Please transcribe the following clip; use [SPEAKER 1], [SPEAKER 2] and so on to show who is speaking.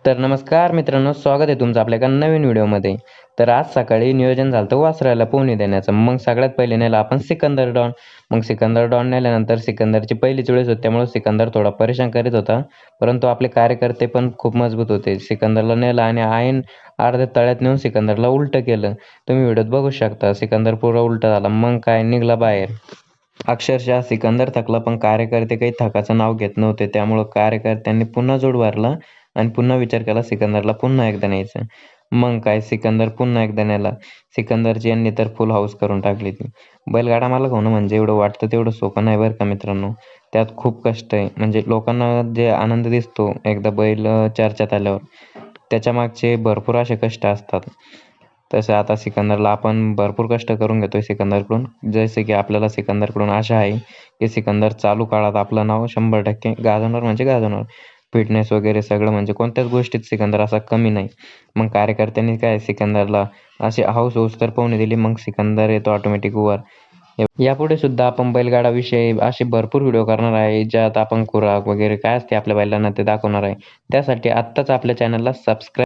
[SPEAKER 1] तर नमस्कार मित्रांनो, स्वागत आहे तुमचं आपल्या एका नवीन व्हिडिओमध्ये. तर आज सकाळी नियोजन झालं होतं वासराला पोहणी देण्याचं. मग सगळ्यात पहिले नेलं आपण सिकंदर डॉन. मग सिकंदर डॉन नेल्यानंतर सिकंदरची पहिलीच वेळेस होती, त्यामुळे सिकंदर थोडा परेशान करीत होता. परंतु आपले कार्यकर्ते पण खूप मजबूत होते. सिकंदरला नेलं आणि ऐन अर्ध्या तळ्यात नेऊन सिकंदरला उलटं केलं. तुम्ही व्हिडिओत बघू शकता. सिकंदर पुरा उलटा झाला. मग काय निघाला बाहेर. अक्षरशः सिकंदर थकला, पण कार्यकर्ते काही थकाचं नाव घेत नव्हते. त्यामुळं कार्यकर्त्यांनी पुन्हा जोड भरला आणि पुन्हा विचार केला सिकंदरला पुन्हा एकदा न्यायचं. मग काय सिकंदर पुन्हा एकदा नेला. सिकंदरची यांनी तर फुल हाऊस करून टाकली ती. बैलगाडा मालक होणं म्हणजे एवढं वाटतं तेवढं सोपं नाही बरं का मित्रांनो. त्यात खूप कष्ट आहे. म्हणजे लोकांना जे आनंद दिसतो एकदा बैल चर्चेत आल्यावर, त्याच्यामागचे भरपूर असे कष्ट असतात. तसं आता सिकंदरला आपण भरपूर कष्ट करून घेतोय सिकंदरकडून. जसे की आपल्याला सिकंदरकडून आशा आहे की सिकंदर चालू काळात आपलं नाव 100% गाजवणार म्हणजे गाजवणार. फिटनेस वगैरे सगळं म्हणजे कोणत्याच गोष्टीत सिकंदर असा कमी नाही. मग कार्यकर्त्यांनी काय सिकंदरला अशी हौस तर पोहणी दिली. मग सिकंदर येतो ऑटोमॅटिक वर. यापुढे सुद्धा आपण बैलगाडाविषयी असे भरपूर व्हिडिओ करणार आहे, ज्यात आपण खुराक वगैरे काय असते आपल्या बैलांना ते दाखवणार आहे. त्यासाठी आत्ताच आपल्या चॅनलला सबस्क्राईब